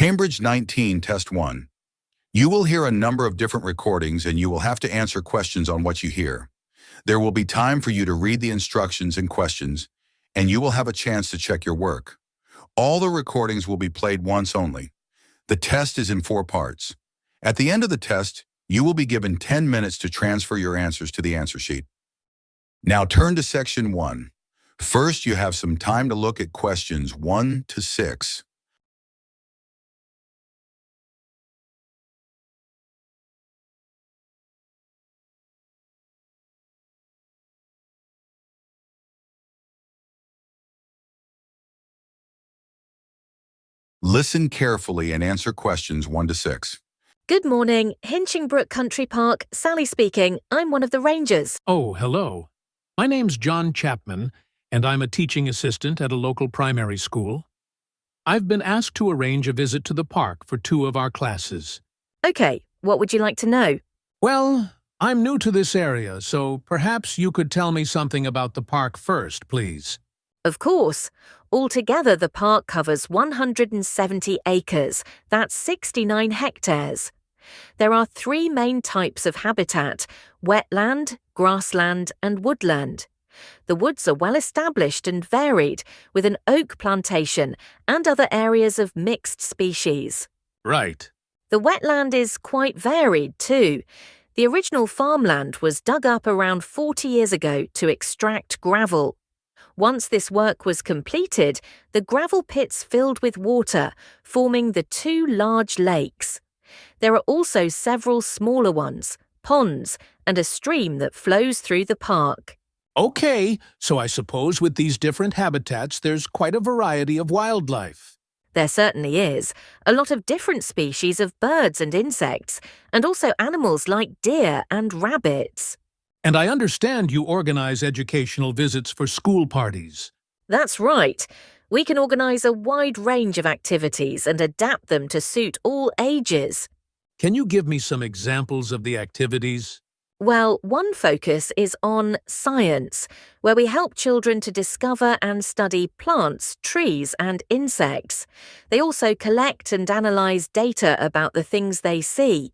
Cambridge 19 Test 1. You will hear a number of different recordings and you will have to answer questions on what you hear. There will be time for you to read the instructions and questions, and you will have a chance to check your work. All the recordings will be played once only. The test is in 4 parts. At the end of the test, you will be given 10 minutes to transfer your answers to the answer sheet. Now turn to Section 1. First, you have some time to look at questions 1 to 6. Listen carefully and answer questions 1 to 6. Good morning, Hinchingbrooke Country Park, Sally speaking. I'm one of the rangers. Oh, hello. My name's John Chapman, and I'm a teaching assistant at a local primary school. I've been asked to arrange a visit to the park for 2 of our classes. Okay, what would you like to know? Well, I'm new to this area, so perhaps you could tell me something about the park first, please. Of course. Altogether, the park covers 170 acres. That's 69 hectares. There are 3 main types of habitat: wetland, grassland, and woodland. The woods are well established and varied, with an oak plantation and other areas of mixed species. Right. The wetland is quite varied too. The original farmland was dug up around 40 years ago to extract gravel. Once this work was completed, the gravel pits filled with water, forming the 2 large lakes. There are also several smaller ones, ponds, and a stream that flows through the park. Okay, so I suppose with these different habitats there's quite a variety of wildlife. There certainly is. A lot of different species of birds and insects, and also animals like deer and rabbits. And I understand you organize educational visits for school parties. That's right. We can organise a wide range of activities and adapt them to suit all ages. Can you give me some examples of the activities? Well, one focus is on science, where we help children to discover and study plants, trees, and insects. They also collect and analyse data about the things they see.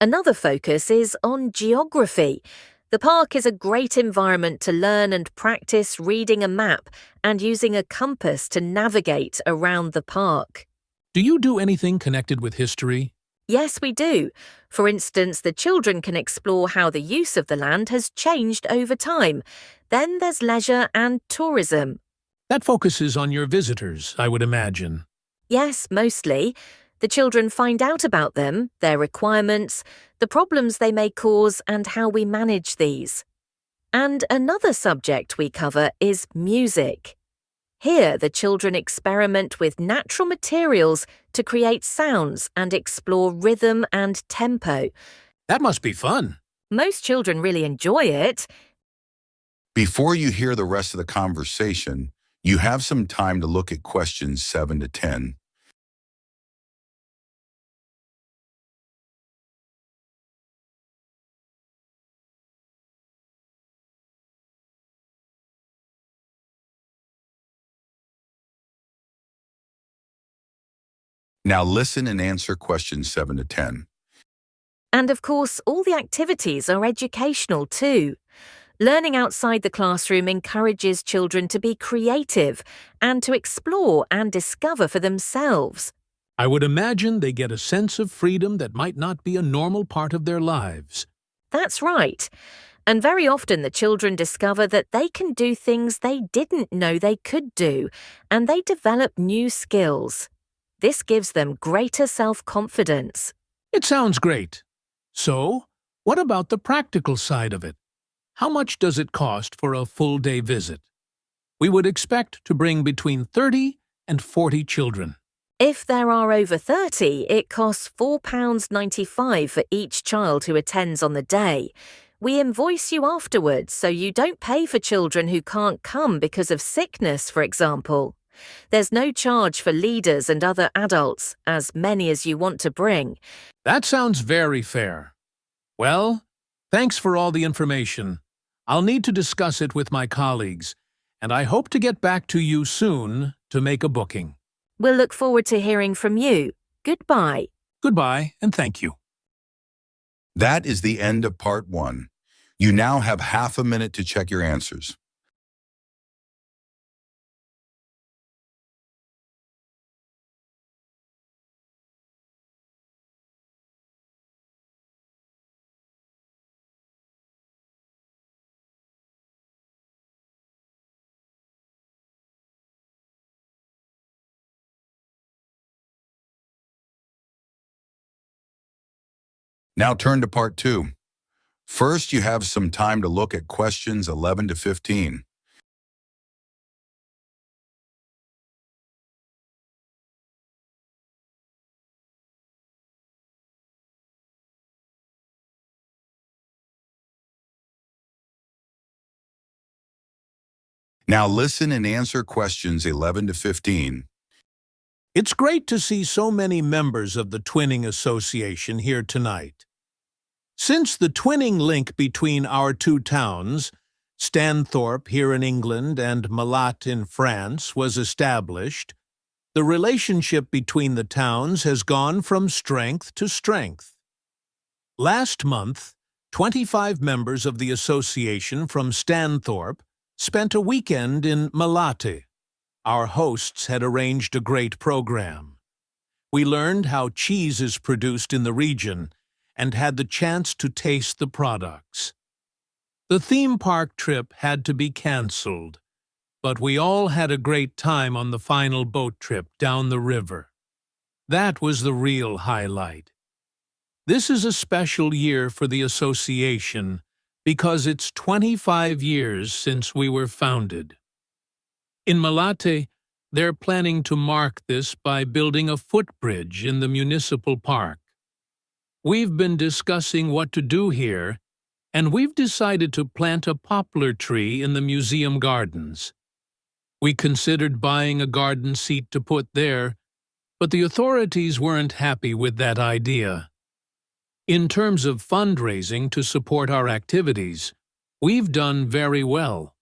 Another focus is on geography. The park is a great environment to learn and practice reading a map and using a compass to navigate around the park. Do you do anything connected with history? Yes, we do. For instance, the children can explore how the use of the land has changed over time. Then there's leisure and tourism. That focuses on your visitors, I would imagine. Yes, mostly. The children find out about them, their requirements, the problems they may cause, and how we manage these. And another subject we cover is music. Here, the children experiment with natural materials to create sounds and explore rhythm and tempo. That must be fun. Most children really enjoy it. Before you hear the rest of the conversation, you have some time to look at questions 7 to 10. Now listen and answer questions 7 to 10. And of course, all the activities are educational too. Learning outside the classroom encourages children to be creative and to explore and discover for themselves. I would imagine they get a sense of freedom that might not be a normal part of their lives. That's right. And very often the children discover that they can do things they didn't know they could do, and they develop new skills. This gives them greater self-confidence. It sounds great. So, what about the practical side of it? How much does it cost for a full-day visit? We would expect to bring between 30 and 40 children. If there are over 30, it costs £4.95 for each child who attends on the day. We invoice you afterwards, so you don't pay for children who can't come because of sickness, for example. There's no charge for leaders and other adults, as many as you want to bring. That sounds very fair. Well, thanks for all the information. I'll need to discuss it with my colleagues, and I hope to get back to you soon to make a booking. We'll look forward to hearing from you. Goodbye. Goodbye, and thank you. That is the end of part 1. You now have half a minute to check your answers. Now turn to part 2. First, you have some time to look at questions 11 to 15. Now listen and answer questions 11 to 15. It's great to see so many members of the Twinning Association here tonight. Since the twinning link between our two towns, Stanthorpe here in England and Malat in France, was established, the relationship between the towns has gone from strength to strength. Last month, 25 members of the association from Stanthorpe spent a weekend in Malat. Our hosts had arranged a great program. We learned how cheese is produced in the region and had the chance to taste the products. The theme park trip had to be cancelled, but we all had a great time on the final boat trip down the river. That was the real highlight. This is a special year for the association because it's 25 years since we were founded. In Malat, they're planning to mark this by building a footbridge in the municipal park. We've been discussing what to do here, and we've decided to plant a poplar tree in the museum gardens. We considered buying a garden seat to put there, but the authorities weren't happy with that idea. In terms of fundraising to support our activities, we've done very well.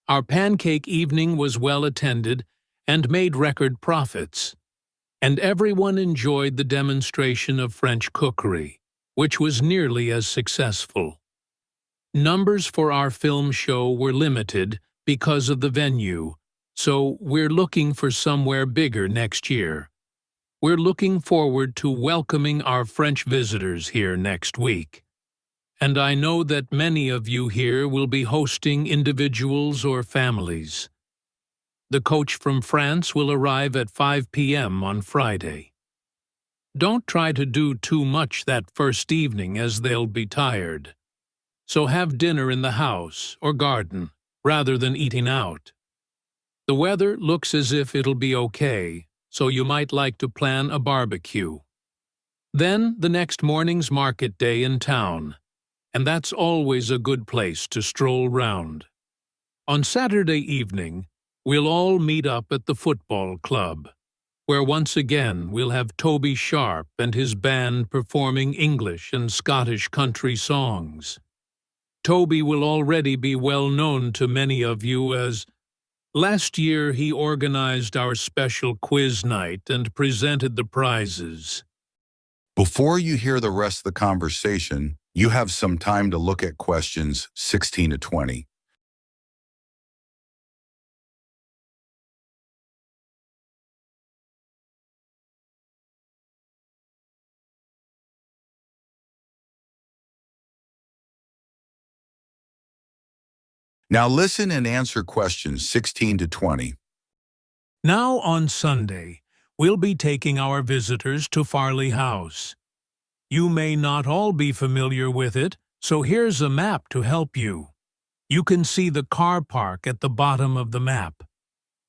Our pancake evening was well attended and made record profits. And everyone enjoyed the demonstration of French cookery, which was nearly as successful. Numbers for our film show were limited because of the venue, so we're looking for somewhere bigger next year. We're looking forward to welcoming our French visitors here next week. And I know that many of you here will be hosting individuals or families. The coach from France will arrive at 5 p.m. on Friday. Don't try to do too much that first evening as they'll be tired. So have dinner in the house or garden rather than eating out. The weather looks as if it'll be okay, so you might like to plan a barbecue. Then the next morning's market day in town, and that's always a good place to stroll round. On Saturday evening, we'll all meet up at the football club, where once again we'll have Toby Sharp and his band performing English and Scottish country songs. Toby will already be well known to many of you as last year he organized our special quiz night and presented the prizes. Before you hear the rest of the conversation, you have some time to look at questions 16 to 20. Now listen and answer questions 16 to 20. Now on Sunday, we'll be taking our visitors to Farley House. You may not all be familiar with it, so here's a map to help you. You can see the car park at the bottom of the map.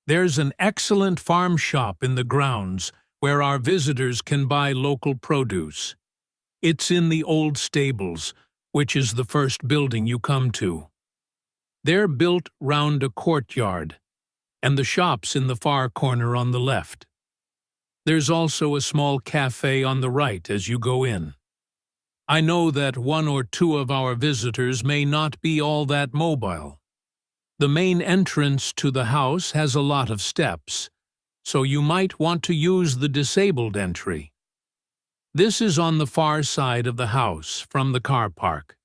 There's an excellent farm shop in the grounds where our visitors can buy local produce. It's in the old stables, which is the first building you come to. They're built round a courtyard, and the shop's in the far corner on the left. There's also a small cafe on the right as you go in. I know that one or two of our visitors may not be all that mobile. The main entrance to the house has a lot of steps, so you might want to use the disabled entry. This is on the far side of the house from the car park.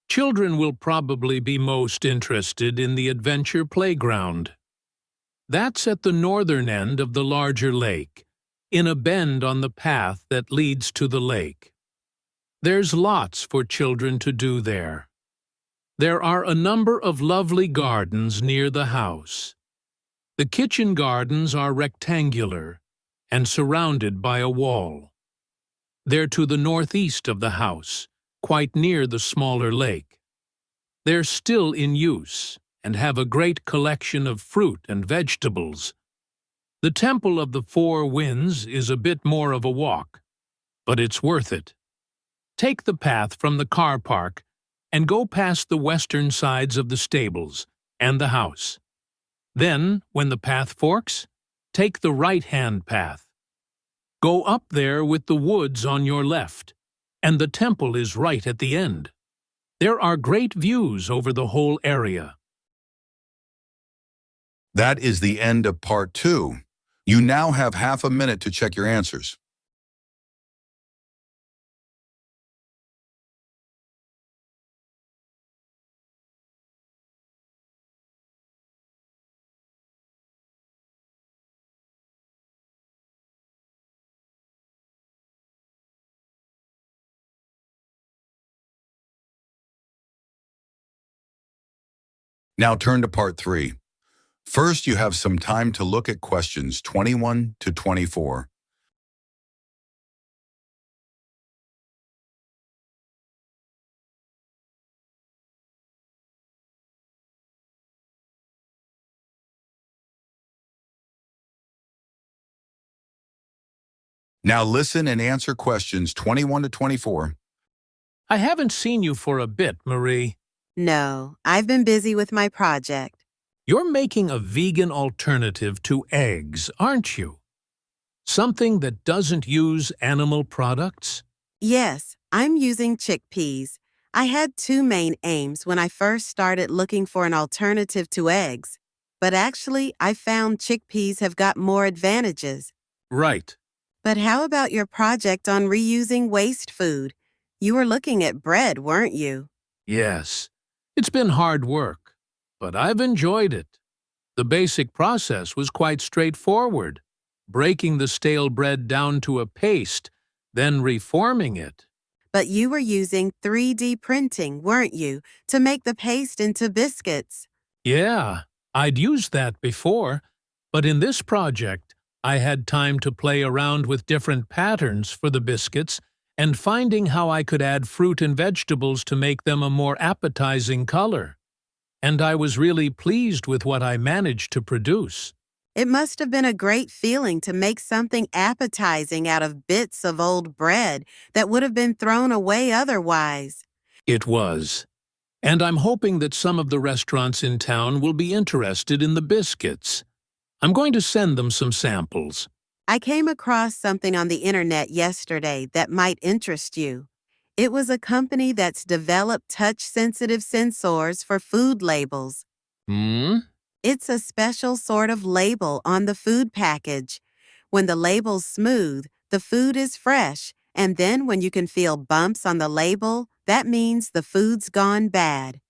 Children will probably be most interested in the adventure playground. That's at the northern end of the larger lake, in a bend on the path that leads to the lake. There's lots for children to do there. There are a number of lovely gardens near the house. The kitchen gardens are rectangular and surrounded by a wall. They're to the northeast of the house, quite near the smaller lake. They're still in use and have a great collection of fruit and vegetables. The Temple of the Four Winds is a bit more of a walk, but it's worth it. Take the path from the car park and go past the western sides of the stables and the house. Then, when the path forks, take the right-hand path. Go up there with the woods on your left, and the temple is right at the end. There are great views over the whole area. That is the end of part 2. You now have half a minute to check your answers. Now turn to part 3. First, you have some time to look at questions 21 to 24. Now listen and answer questions 21 to 24. I haven't seen you for a bit, Marie. No, I've been busy with my project. You're making a vegan alternative to eggs, aren't you? Something that doesn't use animal products? Yes, I'm using chickpeas. I had two main aims when I first started looking for an alternative to eggs. But actually, I found chickpeas have got more advantages. Right. But how about your project on reusing waste food? You were looking at bread, weren't you? Yes. It's been hard work, but I've enjoyed it. The basic process was quite straightforward. Breaking the stale bread down to a paste, then reforming it. But you were using 3D printing, weren't you, to make the paste into biscuits? Yeah, I'd used that before, but in this project, I had time to play around with different patterns for the biscuits and finding how I could add fruit and vegetables to make them a more appetizing color. And I was really pleased with what I managed to produce. It must have been a great feeling to make something appetizing out of bits of old bread that would have been thrown away otherwise. It was. And I'm hoping that some of the restaurants in town will be interested in the biscuits. I'm going to send them some samples. I came across something on the internet yesterday that might interest you. It was a company that's developed touch-sensitive sensors for food labels. It's a special sort of label on the food package. When the label's smooth, the food is fresh, and then when you can feel bumps on the label, that means the food's gone bad.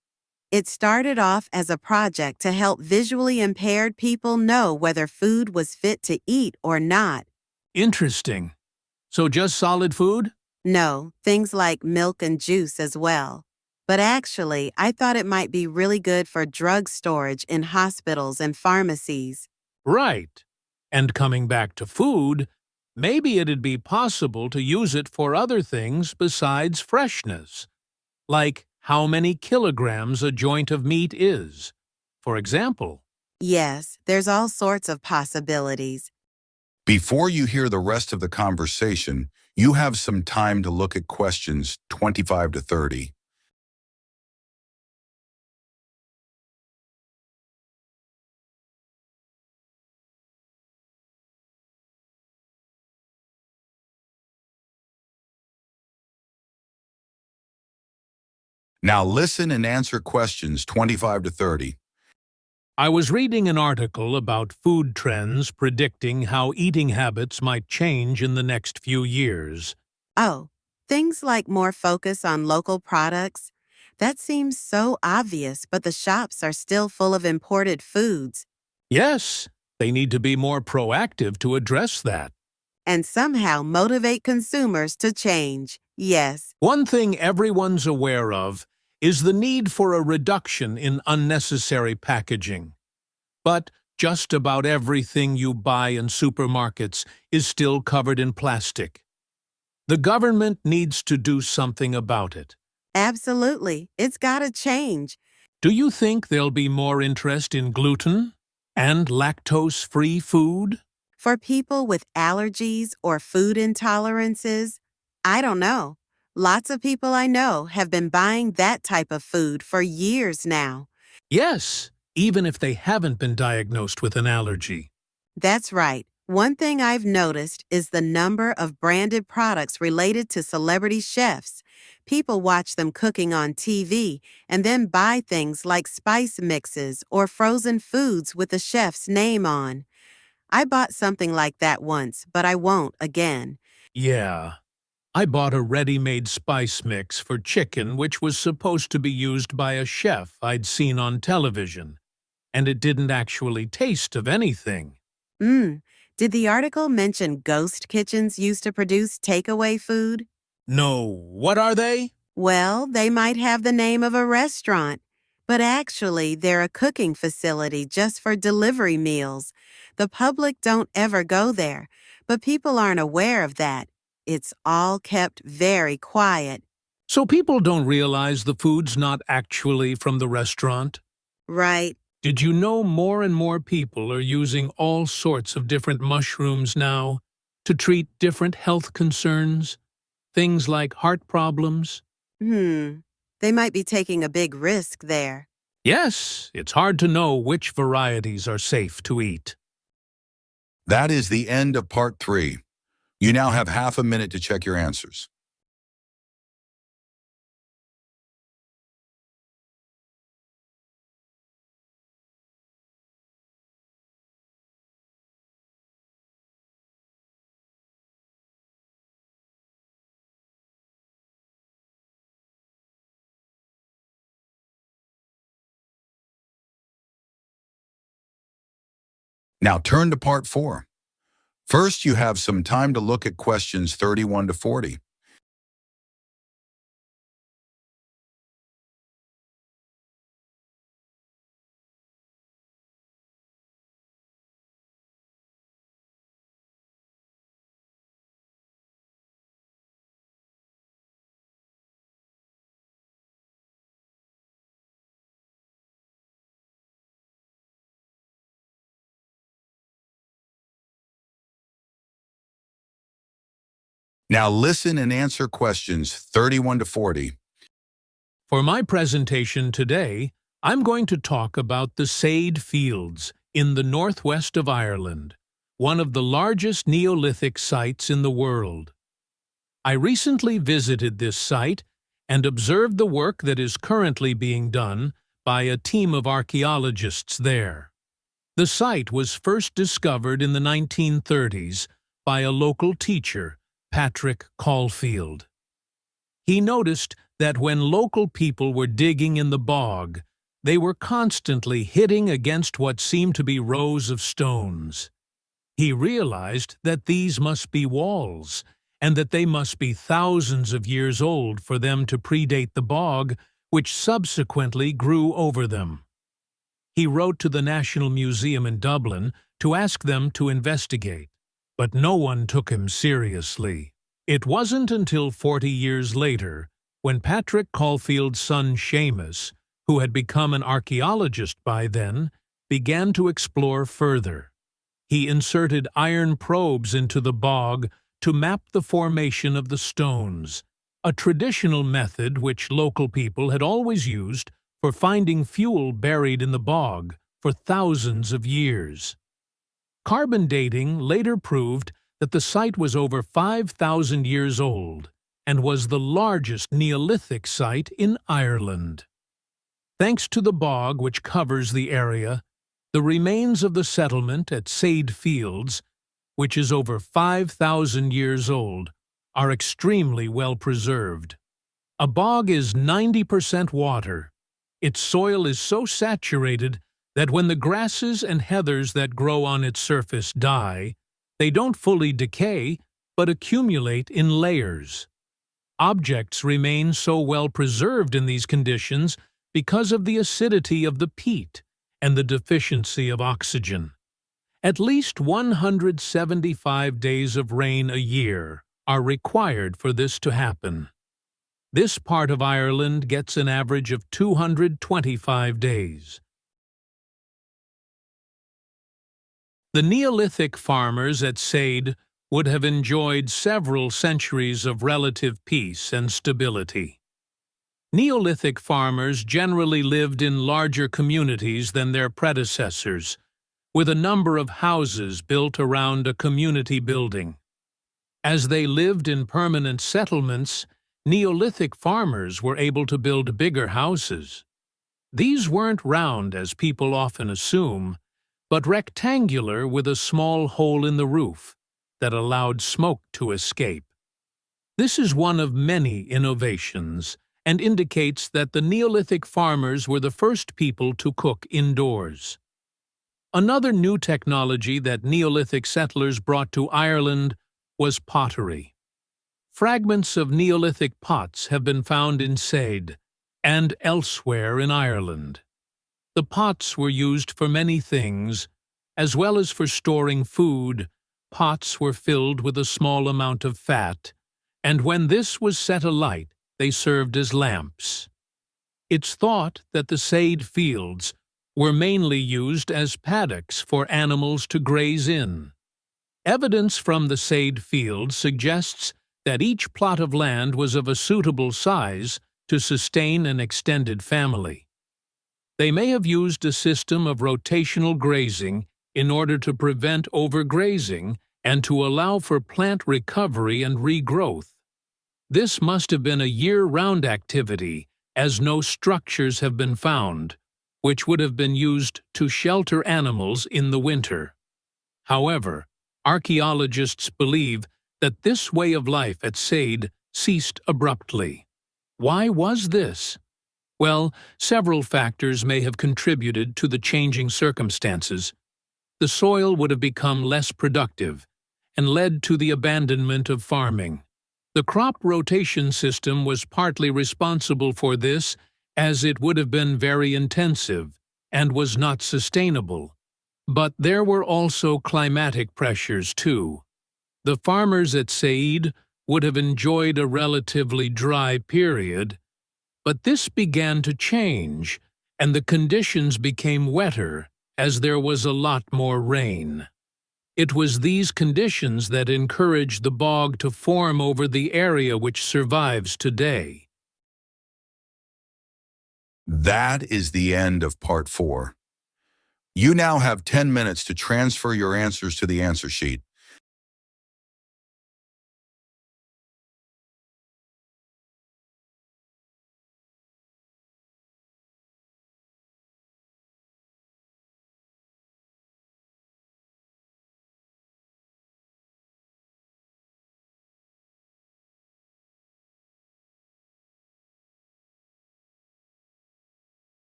It started off as a project to help visually impaired people know whether food was fit to eat or not. Interesting. So just solid food? No, things like milk and juice as well. But actually, I thought it might be really good for drug storage in hospitals and pharmacies. Right. And coming back to food, maybe it'd be possible to use it for other things besides freshness, like how many kilograms a joint of meat is, for example. Yes, there's all sorts of possibilities. Before you hear the rest of the conversation, you have some time to look at questions 25 to 30. Now listen and answer questions 25 to 30. I was reading an article about food trends predicting how eating habits might change in the next few years. Oh, things like more focus on local products? That seems so obvious, but the shops are still full of imported foods. Yes, they need to be more proactive to address that. And somehow motivate consumers to change. Yes. One thing everyone's aware of is the need for a reduction in unnecessary packaging. But just about everything you buy in supermarkets is still covered in plastic. The government needs to do something about it. Absolutely. It's gotta change. Do you think there'll be more interest in gluten and lactose-free food? For people with allergies or food intolerances, I don't know. Lots of people I know have been buying that type of food for years now. Yes, even if they haven't been diagnosed with an allergy. That's right. One thing I've noticed is the number of branded products related to celebrity chefs. People watch them cooking on TV and then buy things like spice mixes or frozen foods with the chef's name on. I bought something like that once, but I won't again. Yeah. I bought a ready-made spice mix for chicken which was supposed to be used by a chef I'd seen on television, and it didn't actually taste of anything. Did the article mention ghost kitchens used to produce takeaway food? No, what are they? Well, they might have the name of a restaurant, but actually they're a cooking facility just for delivery meals. The public don't ever go there, but people aren't aware of that. It's all kept very quiet. So people don't realize the food's not actually from the restaurant? Right. Did you know more and more people are using all sorts of different mushrooms now to treat different health concerns? Things like heart problems? They might be taking a big risk there. Yes, it's hard to know which varieties are safe to eat. That is the end of part 3. You now have half a minute to check your answers. Now turn to part 4. First, you have some time to look at questions 31 to 40. Now listen and answer questions 31 to 40. For my presentation today, I'm going to talk about the Sade Fields in the northwest of Ireland, one of the largest Neolithic sites in the world. I recently visited this site and observed the work that is currently being done by a team of archaeologists there. The site was first discovered in the 1930s by a local teacher, Patrick Caulfield. He noticed that when local people were digging in the bog, they were constantly hitting against what seemed to be rows of stones. He realized that these must be walls, and that they must be thousands of years old for them to predate the bog, which subsequently grew over them. He wrote to the National Museum in Dublin to ask them to investigate, but no one took him seriously. It wasn't until 40 years later, when Patrick Caulfield's son Seamus, who had become an archaeologist by then, began to explore further. He inserted iron probes into the bog to map the formation of the stones, a traditional method which local people had always used for finding fuel buried in the bog for thousands of years. Carbon dating later proved that the site was over 5,000 years old and was the largest Neolithic site in Ireland. Thanks to the bog which covers the area, The remains of the settlement at Sade Fields, which is over 5,000 years old, are extremely well preserved. A bog is 90% water. Its soil is so saturated that when the grasses and heathers that grow on its surface die, they don't fully decay, but accumulate in layers. Objects remain so well preserved in these conditions because of the acidity of the peat and the deficiency of oxygen. At least 175 days of rain a year are required for this to happen. This part of Ireland gets an average of 225 days. The Neolithic farmers at Sade would have enjoyed several centuries of relative peace and stability. Neolithic farmers generally lived in larger communities than their predecessors, with a number of houses built around a community building. As they lived in permanent settlements, Neolithic farmers were able to build bigger houses. These weren't round, as people often assume, but rectangular with a small hole in the roof that allowed smoke to escape. This is one of many innovations and indicates that the Neolithic farmers were the first people to cook indoors. Another new technology that Neolithic settlers brought to Ireland was pottery. Fragments of Neolithic pots have been found in Sade and elsewhere in Ireland. The pots were used for many things, as well as for storing food. Pots were filled with a small amount of fat, and when this was set alight, they served as lamps. It's thought that the Sade Fields were mainly used as paddocks for animals to graze in. Evidence from the Sade Fields suggests that each plot of land was of a suitable size to sustain an extended family. They may have used a system of rotational grazing in order to prevent overgrazing and to allow for plant recovery and regrowth. This must have been a year-round activity, as no structures have been found, which would have been used to shelter animals in the winter. However, archaeologists believe that this way of life at Sade ceased abruptly. Why was this? Well, several factors may have contributed to the changing circumstances. The soil would have become less productive and led to the abandonment of farming. The crop rotation system was partly responsible for this, as it would have been very intensive and was not sustainable. But there were also climatic pressures too. The farmers at Sade would have enjoyed a relatively dry period, but this began to change, and the conditions became wetter as there was a lot more rain. It was these conditions that encouraged the bog to form over the area which survives today. That is the end of Part 4. You now have 10 minutes to transfer your answers to the answer sheet.